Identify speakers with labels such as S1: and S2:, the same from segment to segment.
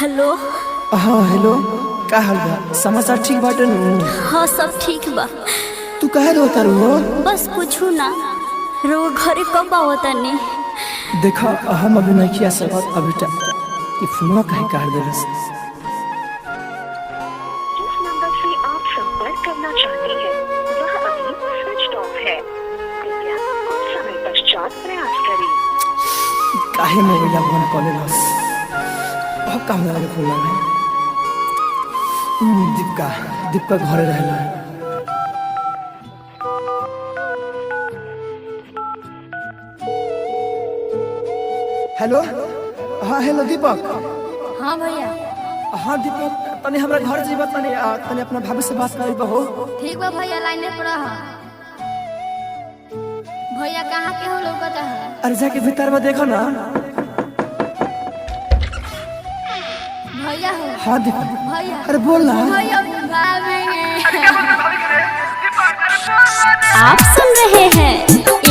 S1: Hello.
S2: हाँ hello, का हाल बा? समाचार ठीक बाटे नु?
S1: हाँ सब ठीक बा।
S2: तू काहे रोता रो?
S1: बस पूछू ना, रो घरे कब आवता ने?
S2: देखा हम अभी नहीं किया सकत अभी तक। ये फोनवा काहे काट देलस?
S3: जिस नंबर से आप संपर्क करना चाहते हैं वह अभी स्विच ऑफ है। कृपया कुछ समय पश्चात प्रयास करें।
S2: काहे मोबाइल बंद कर लेलस? अब काम लगे फोन लगा। दीपका घरे रहला। हेलो, हाँ हेलो दीपक।
S1: हाँ भैया।
S2: हाँ दीपक, तने हमरा घर जीवा तने अपना भाभी से बात करी बहो।
S4: ठीक बा भैया, लाइने पर रह। भैया कहाँ के हो लोग बता है?
S2: अरे जाके भीतर में देखो ना।
S4: भैया हो।
S2: हाँ दीपक।
S4: भैया।
S2: अरे बोल ना।
S4: भैया भाभी।
S1: आप सुन रहे हैं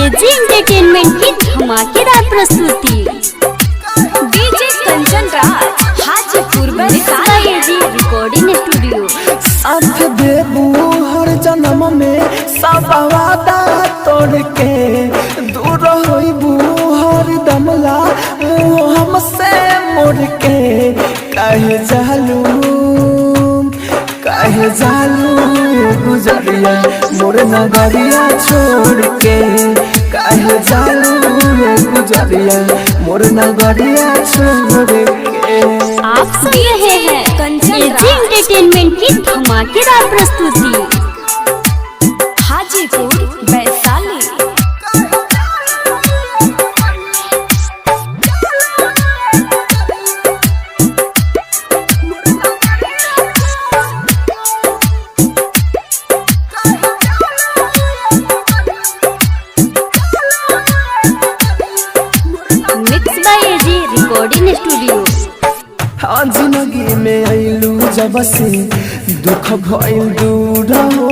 S1: एजी एंटरटेनमेंट की धमाकेदार प्रस्तुति। DJ Kanchan Raj Hajipur Vaishali. AG recording studio.
S2: साथ देबू हर जन्म में सब वादा तोड़ के, दूर होइबू हर दमला मुँह हमसे मोड़ के। काहे जालू गुजरिया मोर नगरिया छोड़ के। काहे जालू गुजरिया मोर नगरिया छोड़ के।
S1: आप सुन रहे हैं एजी एंटरटेनमेंट की धमाकेदार प्रस्तुति। Hajipur Vaishali. Mix by AG recording studio.
S2: हाँ जिंदगी में आइलू जब से दुख भइल दूर हो।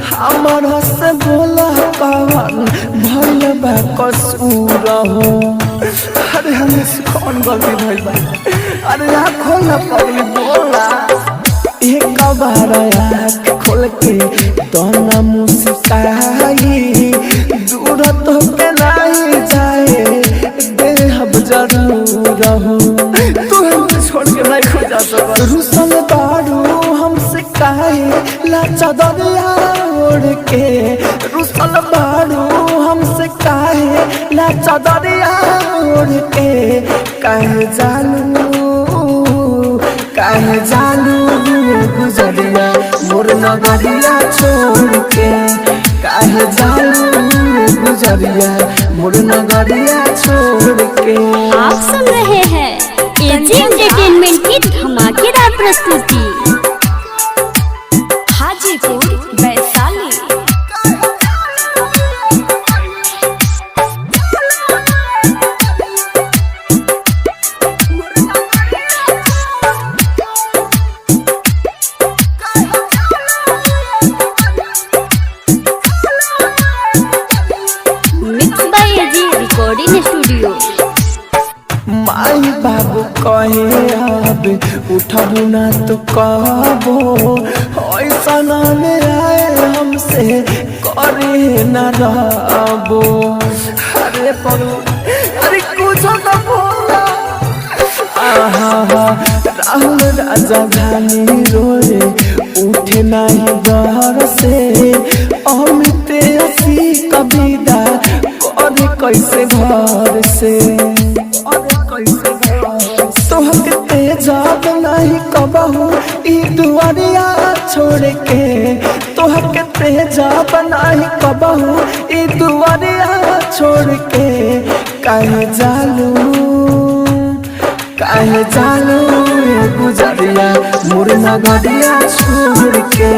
S2: हमारा से बोला कवन भइल बा कसूर हो। अरे हमें से कौन गलती भइल बा? अरे आँखों ना पगली बोला। एक बार आँख खोल के दोना मुस्काई। दूर तो के नहीं जाए देहब जरूर हो। तू हमसे छोड़ के नहीं खो जा सकत। रुसल बारू हमसे काहे लाचा दरिया ओढ़ के। रुसल बारू हमसे काहे लाचा दरिया ओढ़ के। काहे जालू गुजरिया मोर नगरिया छोड़ के। काहे जालू गुजरिया मोर नगरिया छोड़ के।
S1: आप सुन रहे हैं एजी एंटरटेनमेंट की धमाकेदार प्रस्तुति। Hajipur Vaishali. Mix by AG recording studio.
S2: माई बाबू कहे अब उठबू ना तो कहबो। ऐसा ना आए हमसे करे न रहबो। अरे पगलू, अरे कुछ तो बोला। राहुल राजा धानी रोए उठे नहीं डर से। अमित असी कविता करे कैसे घर से। तोहके तेजाब नहीं कबहू ई दुआरिया छोड़ के। तोहके तेजाब नहीं कबहू ई दुआरिया छोड़ के। काहे जालू गुजरिया मोर नगरिया छोड़ के।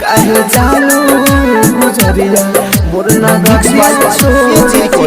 S2: काहे जालू गुजरिया मोर नगरिया छोड़ के।